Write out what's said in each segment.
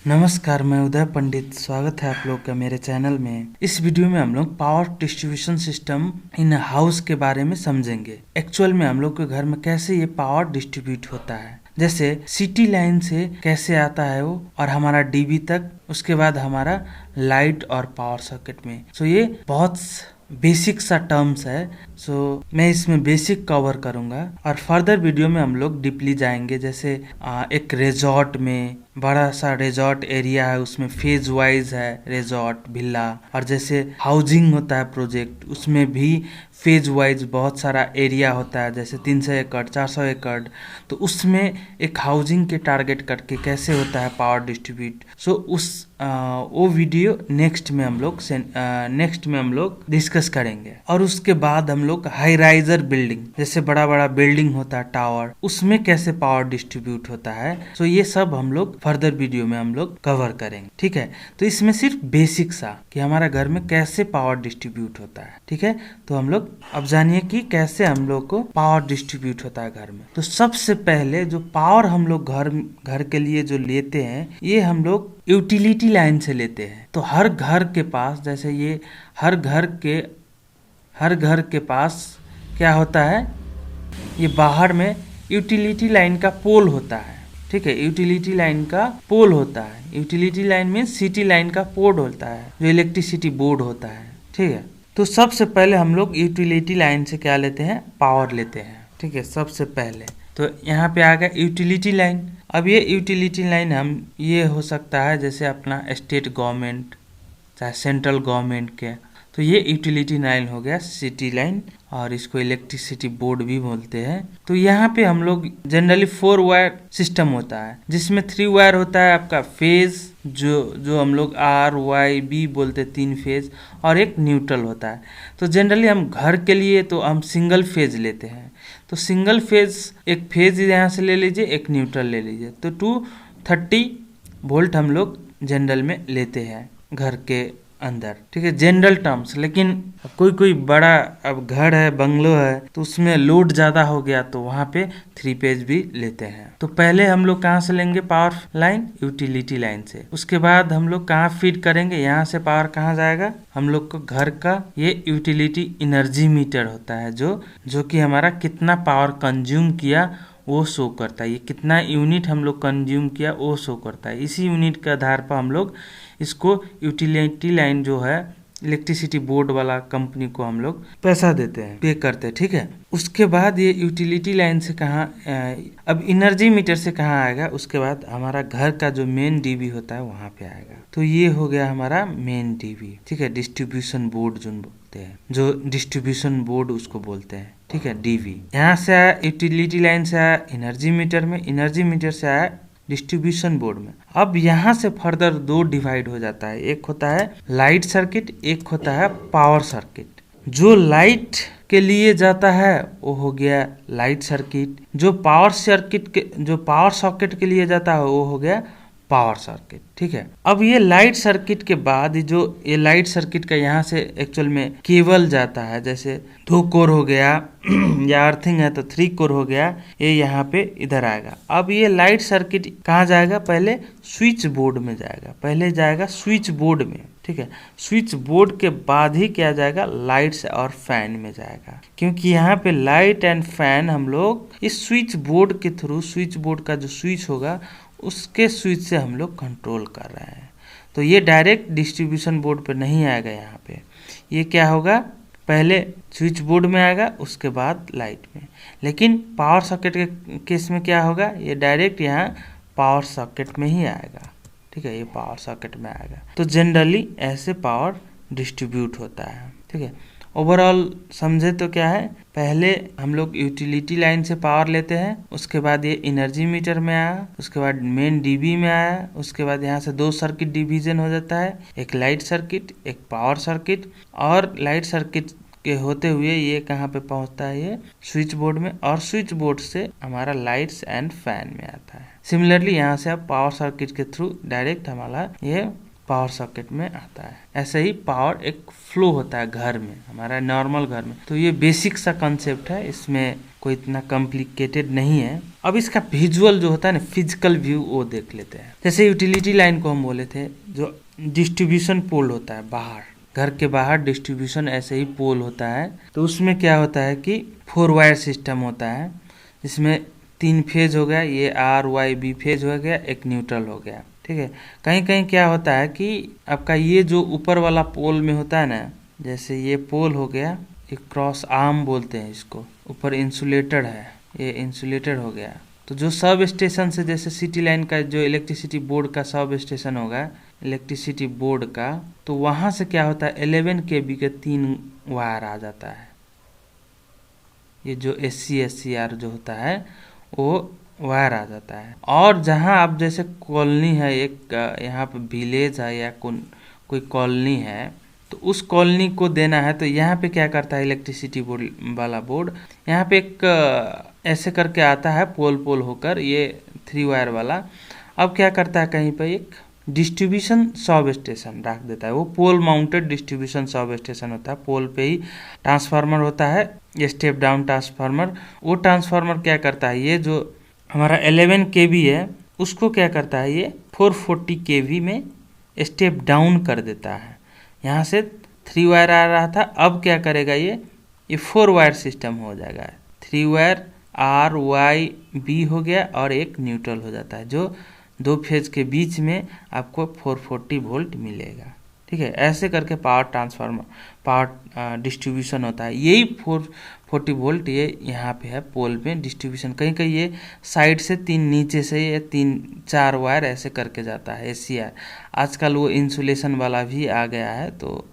नमस्कार, मैं उदय पंडित। स्वागत है आप लोग का मेरे चैनल में। इस वीडियो में हम लोग power distribution system in house के बारे में समझेंगे। एक्चुअल में हम लोग के घर में कैसे ये पावर डिस्ट्रीब्यूट होता है, जैसे सिटी लाइन से कैसे आता है वो और हमारा डीबी तक, उसके बाद हमारा लाइट और पावर सॉकेट में। सो ये बहुत बेसिक सा टर्म्स है। मैं इसमें बेसिक कवर करूंगा और फर्दर वीडियो में हम लोग डीपली जाएंगे। जैसे एक रिजॉर्ट में बड़ा सा रिजॉर्ट एरिया है, उसमें फेज वाइज है रिजॉर्ट विला, और जैसे हाउसिंग होता है प्रोजेक्ट, उसमें भी फेज वाइज बहुत सारा एरिया होता है, जैसे 300 एकड़ 400 एकड़। तो उसमें एक हाउसिंग के टारगेट करके कैसे होता है पावर डिस्ट्रीब्यूट। वो वीडियो नेक्स्ट में हम लोग डिस्कस करेंगे। और उसके बाद हम लोग हाई राइजर बिल्डिंग, जैसे बड़ा बड़ा बिल्डिंग होता है टावर, उसमें कैसे पावर डिस्ट्रीब्यूट होता है। ये सब हम लोग फर्दर वीडियो में हम लोग कवर करेंगे, ठीक है। तो इसमें सिर्फ बेसिक सा कि हमारा घर में कैसे पावर डिस्ट्रीब्यूट होता है, ठीक है। तो हम लोग अब जानिए कि कैसे हम लोग को पावर डिस्ट्रीब्यूट होता है घर में। तो सबसे पहले जो पावर हम लोग घर के लिए जो लेते हैं, ये हम लोग यूटिलिटी लाइन से लेते हैं। तो हर घर के पास, जैसे ये हर घर के पास क्या होता है, ये बाहर में यूटिलिटी लाइन का पोल होता है, ठीक है। यूटिलिटी लाइन का पोल होता है। यूटिलिटी लाइन में सिटी लाइन का पोर्ट होता है, जो इलेक्ट्रिसिटी बोर्ड होता है, ठीक है। तो सबसे पहले हम लोग यूटिलिटी लाइन से क्या लेते हैं, पावर लेते हैं, ठीक है। सबसे पहले तो यहाँ पे आ गया यूटिलिटी लाइन। अब ये यूटिलिटी लाइन ये हो सकता है जैसे अपना स्टेट गवर्नमेंट चाहे सेंट्रल गवर्नमेंट के। तो ये यूटिलिटी लाइन हो गया सिटी लाइन, और इसको इलेक्ट्रिसिटी बोर्ड भी बोलते हैं। तो यहाँ पे हम लोग जनरली 4 वायर सिस्टम होता है, जिसमें 3 वायर होता है आपका फेज, जो हम लोग RYB बोलते 3 फेज, और एक न्यूट्रल होता है। तो जनरली हम घर के लिए तो हम सिंगल फेज लेते हैं। तो सिंगल फेज, एक फेज यहाँ से ले लीजिए, एक न्यूट्रल ले लीजिए। तो 230 वोल्ट हम लोग जनरल में लेते हैं घर के अंदर, ठीक है, जनरल टर्म्स। लेकिन कोई बड़ा अब घर है, बंगलो है, तो उसमें लोड ज्यादा हो गया, तो वहां पे 3 फेज भी लेते हैं। तो पहले हम लोग कहाँ से लेंगे पावर लाइन, यूटिलिटी लाइन से। उसके बाद हम लोग कहाँ फीड करेंगे, यहाँ से पावर कहाँ जाएगा, हम लोग को घर का ये यूटिलिटी एनर्जी मीटर होता है, जो कि हमारा कितना पावर कंज्यूम किया वो शो करता है। ये कितना यूनिट हम लोग कंज्यूम किया वो शो करता है। इसी यूनिट के आधार पर हम लोग इसको यूटिलिटी लाइन जो है इलेक्ट्रिसिटी बोर्ड वाला कंपनी को हम लोग पैसा देते हैं, पे करते हैं, ठीक है। उसके बाद ये यूटिलिटी लाइन से कहाँ, अब एनर्जी मीटर से कहाँ आएगा, उसके बाद हमारा घर का जो मेन डीबी होता है वहां पे आएगा। तो ये हो गया हमारा मेन डीबी, ठीक है। डिस्ट्रीब्यूशन बोर्ड जो बोलते हैं, जो डिस्ट्रीब्यूशन बोर्ड उसको बोलते हैं, ठीक है, डीबी। यहाँ से आया यूटिलिटी लाइन से आया एनर्जी मीटर में, एनर्जी मीटर से आया डिस्ट्रीब्यूशन बोर्ड में। अब यहाँ से फर्दर 2 डिवाइड हो जाता है, एक होता है लाइट सर्किट, एक होता है पावर सर्किट। जो लाइट के लिए जाता है वो हो गया लाइट सर्किट, जो पावर सॉकेट के लिए जाता है वो हो गया पावर सर्किट, ठीक है। अब ये लाइट सर्किट के बाद ये लाइट सर्किट का यहाँ से एक्चुअल में केबल जाता है, जैसे 2 कोर हो गया या अर्थिंग है तो 3 कोर हो गया, ये यहाँ पे इधर आएगा। अब ये लाइट सर्किट कहाँ जाएगा, पहले स्विच बोर्ड में जाएगा, पहले जाएगा स्विच बोर्ड में, ठीक है। स्विच बोर्ड के बाद ही क्या जाएगा, लाइट्स और फैन में जाएगा, क्योंकि यहाँ पे लाइट एंड फैन हम लोग इस स्विच बोर्ड के थ्रू, स्विच बोर्ड का जो स्विच होगा उसके स्विच से हम लोग कंट्रोल कर रहे हैं। तो ये डायरेक्ट डिस्ट्रीब्यूशन बोर्ड पे नहीं आएगा। यहाँ पे ये क्या होगा, पहले स्विच बोर्ड में आएगा, उसके बाद लाइट में। लेकिन पावर सॉकेट के केस में क्या होगा, ये डायरेक्ट यहाँ पावर सॉकेट में ही आएगा, ठीक है, ये पावर सॉकेट में आएगा। तो जनरली ऐसे पावर डिस्ट्रीब्यूट होता है, ठीक है। ओवरऑल समझे तो क्या है, पहले हम लोग यूटिलिटी लाइन से पावर लेते हैं, उसके बाद ये एनर्जी मीटर में आया, उसके बाद मेन डीबी में आया, उसके बाद यहाँ से 2 सर्किट डिवीजन हो जाता है, एक लाइट सर्किट, एक पावर सर्किट। और लाइट सर्किट के होते हुए ये कहाँ पे पहुँचता है, ये स्विच बोर्ड में, और स्विच बोर्ड से हमारा लाइट्स एंड फैन में आता है। सिमिलरली यहाँ से अब पावर सर्किट के थ्रू डायरेक्ट हमारा ये पावर सॉकेट में आता है। ऐसे ही पावर एक फ्लो होता है घर में, हमारा नॉर्मल घर में। तो ये बेसिक सा कंसेप्ट है, इसमें कोई इतना कॉम्प्लिकेटेड नहीं है। अब इसका विजुअल जो होता है ना, फिजिकल व्यू, वो देख लेते हैं। जैसे यूटिलिटी लाइन को हम बोले थे, जो डिस्ट्रीब्यूशन पोल होता है बाहर, घर के बाहर डिस्ट्रीब्यूशन ऐसे ही पोल होता है। तो उसमें क्या होता है कि 4 वायर सिस्टम होता है, जिसमें 3 फेज हो गया, ये आर वाई बी फेज हो गया, एक न्यूट्रल हो गया। ठीक है, कहीं कहीं क्या होता है कि आपका ये जो ऊपर वाला पोल में होता है ना, जैसे ये पोल हो गया, एक क्रॉस आर्म बोलते हैं इसको, ऊपर इंसुलेटेड है, ये इंसुलेटेड हो गया। तो जो सब स्टेशन से, जैसे सिटी लाइन का जो इलेक्ट्रिसिटी बोर्ड का सब स्टेशन होगा, इलेक्ट्रिसिटी बोर्ड का, तो वहां से क्या होता है 11 kV के 3 वायर आ जाता है। ये जो SC SCR जो होता है वो वायर आ जाता है। और जहां आप जैसे कॉलोनी है, एक यहाँ पे विलेज है या कोई कॉलोनी है, तो उस कॉलोनी को देना है, तो यहाँ पे क्या करता है इलेक्ट्रिसिटी बोर्ड वाला बोर्ड, यहाँ पे एक ऐसे करके आता है पोल पोल होकर, ये 3 वायर वाला। अब क्या करता है, कहीं पे एक डिस्ट्रीब्यूशन सब स्टेशन रख देता है। वो पोल माउंटेड डिस्ट्रीब्यूशन सब स्टेशन होता है, पोल पे ही ट्रांसफार्मर होता है, ये स्टेप डाउन ट्रांसफार्मर। वो ट्रांसफार्मर क्या करता है, ये जो हमारा 11 kV है उसको क्या करता है, ये 440 kV में स्टेप डाउन कर देता है। यहाँ से 3 वायर आ रहा था, अब क्या करेगा, ये 4 वायर सिस्टम हो जाएगा। 3 वायर आर वाई बी हो गया और एक न्यूट्रल हो जाता है, जो 2 फेज के बीच में आपको 440 वोल्ट मिलेगा। ठीक है, ऐसे करके पावर ट्रांसफार्मर, पावर डिस्ट्रीब्यूशन होता है। यही 440 वोल्ट ये यहाँ पे है पोल पे डिस्ट्रीब्यूशन। कहीं कहीं ये साइड से 3, नीचे से ये 3-4 वायर ऐसे करके जाता है SCR। आजकल वो इंसुलेशन वाला भी आ गया है, तो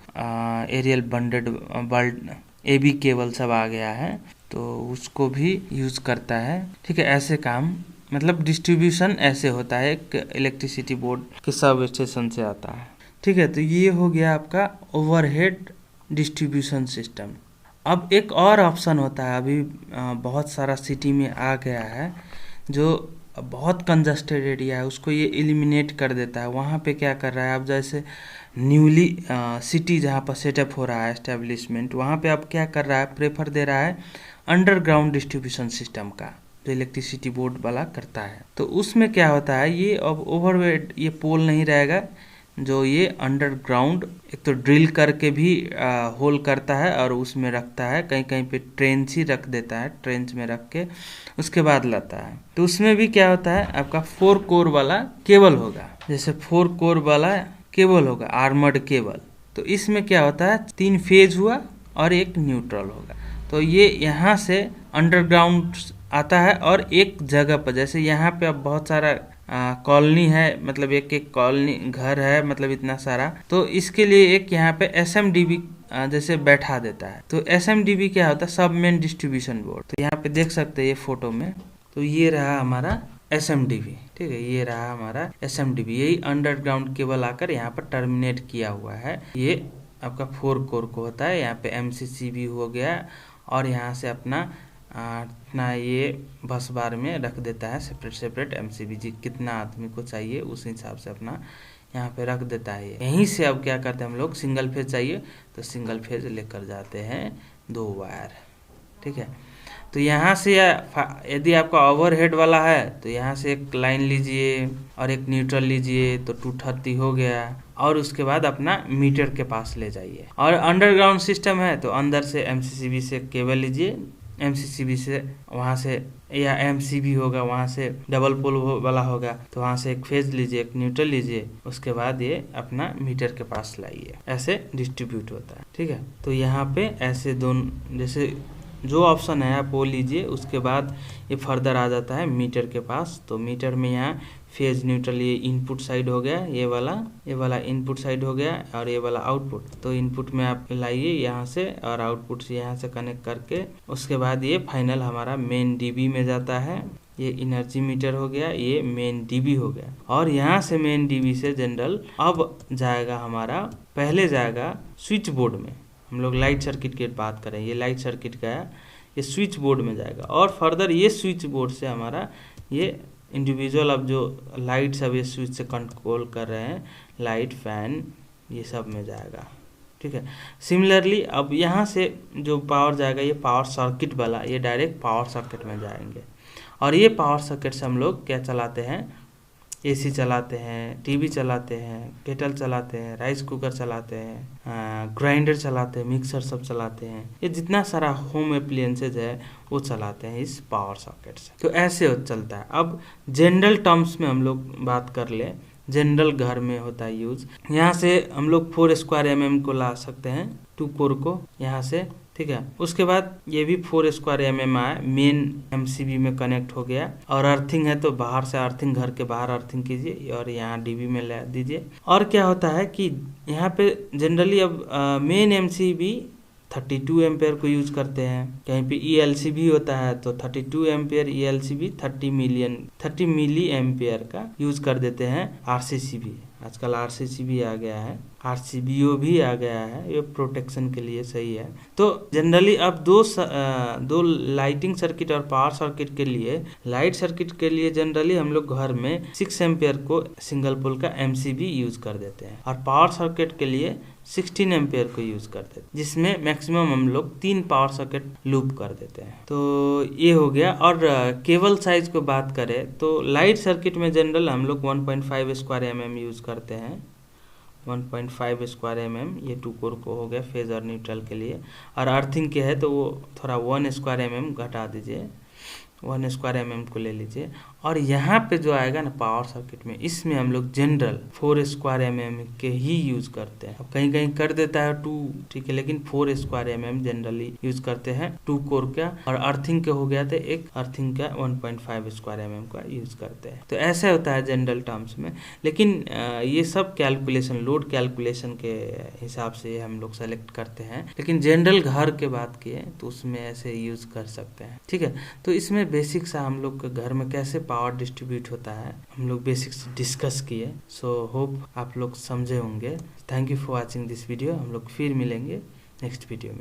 एरियल बंडेड बल्ट AB केबल सब आ गया है, तो उसको भी यूज करता है। ठीक है, ऐसे काम मतलब डिस्ट्रीब्यूशन ऐसे होता है, एक इलेक्ट्रिसिटी बोर्ड के सब स्टेशन से आता है। ठीक है, तो ये हो गया आपका ओवरहेड डिस्ट्रीब्यूशन सिस्टम। अब एक और ऑप्शन होता है, अभी बहुत सारा सिटी में आ गया है, जो बहुत कंजस्टेड एरिया है, उसको ये एलिमिनेट कर देता है। वहाँ पे क्या कर रहा है, अब जैसे न्यूली सिटी जहाँ पर सेटअप हो रहा है एस्टेब्लिशमेंट, वहाँ पे अब क्या कर रहा है, प्रेफर दे रहा है अंडरग्राउंड डिस्ट्रीब्यूशन सिस्टम का, जो इलेक्ट्रिसिटी बोर्ड वाला करता है। तो उसमें क्या होता है, ये अब ओवरहेड ये पोल नहीं रहेगा, जो ये अंडरग्राउंड एक तो ड्रिल करके भी होल करता है और उसमें रखता है, कहीं कहीं पे ट्रेंच ही रख देता है, ट्रेंच में रख के उसके बाद लाता है। तो उसमें भी क्या होता है, आपका 4 कोर वाला केबल होगा, जैसे 4 कोर वाला केबल होगा, आर्मर्ड केबल। तो इसमें क्या होता है, 3 फेज हुआ और एक न्यूट्रल होगा। तो ये यहाँ से अंडरग्राउंड आता है, और एक जगह पर, जैसे यहाँ पे अब बहुत सारा कॉलोनी है, मतलब एक एक कॉलोनी घर है, मतलब इतना सारा, तो इसके लिए एक यहाँ पे SMDB जैसे बैठा देता है। तो SMDB क्या होता है, सब मेन डिस्ट्रीब्यूशन बोर्ड। तो यहाँ पे देख सकते हैं ये फोटो में, तो ये रहा हमारा SMDB। ठीक है, ये रहा हमारा SMDB, यही अंडरग्राउंड केबल आकर यहाँ पर टर्मिनेट किया हुआ है। ये आपका 4 कोर को होता है, यहाँ पे MCCB हो गया, और यहाँ से अपना ये बस बार में रख देता है सेपरेट सेपरेट MCB, जी कितना आदमी को चाहिए उस हिसाब से अपना यहाँ पे रख देता है। यहीं से अब क्या करते हैं हम लोग, सिंगल फेज चाहिए तो सिंगल फेज लेकर जाते हैं 2 वायर। ठीक है, तो यहाँ से यदि आपका ओवरहेड वाला है तो यहाँ से एक लाइन लीजिए और एक न्यूट्रल लीजिए, तो 230 हो गया, और उसके बाद अपना मीटर के पास ले जाइए। और अंडरग्राउंड सिस्टम है तो अंदर से MCCB से केबल लीजिए, MCCB से वहाँ से, या MCB होगा वहाँ से डबल पोल वाला होगा, तो वहाँ से एक फेज लीजिए, एक न्यूट्रल लीजिए, उसके बाद ये अपना मीटर के पास लाइए। ऐसे डिस्ट्रीब्यूट होता है। ठीक है, तो यहाँ पे ऐसे दोनों, जैसे जो ऑप्शन है आप वो लीजिए, उसके बाद ये फर्दर आ जाता है मीटर के पास। तो मीटर में यहाँ फेज न्यूट्रल, ये इनपुट साइड हो गया, ये वाला इनपुट साइड हो गया, और ये वाला आउटपुट। तो इनपुट में आप लाइए यहाँ से, और आउटपुट से यहाँ से कनेक्ट करके, उसके बाद ये फाइनल हमारा मेन DB में जाता है। ये एनर्जी मीटर हो गया, ये मेन DB हो गया, और यहाँ से मेन DB से जनरल अब जाएगा हमारा, पहले जाएगा स्विच बोर्ड में। हम लोग लाइट सर्किट की बात करें, ये लाइट सर्किट का है, ये स्विच बोर्ड में जाएगा, और फर्दर ये स्विच बोर्ड से हमारा ये इंडिविजुअल अब जो लाइट सब ये स्विच से कंट्रोल कर रहे हैं, लाइट, फैन, ये सब में जाएगा। ठीक है। सिमिलरली अब यहाँ से जो पावर जाएगा ये पावर सर्किट वाला, ये डायरेक्ट पावर सर्किट में जाएंगे। और ये पावर सर्किट से हम लोग क्या चलाते हैं, एसी चलाते हैं, टीवी चलाते हैं, केटल चलाते हैं, राइस कुकर चलाते हैं, ग्राइंडर चलाते हैं, मिक्सर सब चलाते हैं। ये जितना सारा होम एप्लियंसेज है वो चलाते हैं इस पावर सॉकेट से। तो ऐसे चलता है। अब जनरल टर्म्स में हम लोग बात कर ले, जनरल घर में होता है यूज। यहाँ से हम लोग 4 स्क्वायर mm को ला सकते हैं, 2 कोर को यहाँ से। ठीक है। उसके बाद ये भी 4 स्क्वायर mm आया, मेन MCB में कनेक्ट हो गया। और अर्थिंग है तो बाहर से अर्थिंग, घर के बाहर अर्थिंग कीजिए और यहाँ DB में ला दीजिए। और क्या होता है कि यहाँ पे जनरली अब मेन MCB 32 एम्पेयर को यूज करते हैं। कहीं पे ELC भी होता है तो 32 एम्पेयर, ELC भी 30 मिली एम्पेयर का यूज कर देते हैं। RCC भी आजकल RCC आ गया है, RCBO भी आ गया है, ये प्रोटेक्शन के लिए सही है। तो जनरली अब दो लाइटिंग सर्किट और पावर सर्किट के लिए, लाइट सर्किट के लिए जनरली हम लोग घर में 6 एम्पेयर को सिंगल पोल का MCB यूज कर देते हैं, और पावर सर्किट के लिए 16 एम्पेयर को यूज करते हैं, जिसमें मैक्सिमम हम लोग 3 पावर सर्किट लूप कर देते हैं। तो ये हो गया। और केबल साइज को बात करें तो लाइट सर्किट में जनरल हम लोग 1.5 स्क्वायर mm यूज करते हैं। 1.5 स्क्वायर mm ये 2 कोर को हो गया फेज और न्यूट्रल के लिए। और अर्थिंग के है तो वो थोड़ा 1 स्क्वायर mm घटा दीजिए, 1 स्क्वायर mm को ले लीजिए। और यहाँ पे जो आएगा ना पावर सर्किट में, इसमें हम लोग जनरल 4 स्क्वायर mm के ही यूज करते हैं। अब कहीं कहीं कर देता है 2, ठीक है, लेकिन 4 स्क्वायर mm जनरली यूज करते हैं 2 कोर का। और अर्थिंग के हो गया तो एक अर्थिंग का 1.5 स्क्वायर mm का यूज करते हैं। तो ऐसा होता है जनरल टर्म्स में। लेकिन ये सब कैलकुलेशन, लोड कैलकुलेशन के हिसाब से हम लोग सेलेक्ट करते हैं। लेकिन जनरल घर के बात किए तो उसमें ऐसे यूज कर सकते हैं। ठीक है। तो इसमें बेसिक सा हम लोग के घर में कैसे पावर डिस्ट्रीब्यूट होता है हम लोग बेसिक्स डिस्कस किए। सो होप आप लोग समझे होंगे। Thank you for watching this video. हम लोग फिर मिलेंगे नेक्स्ट वीडियो में।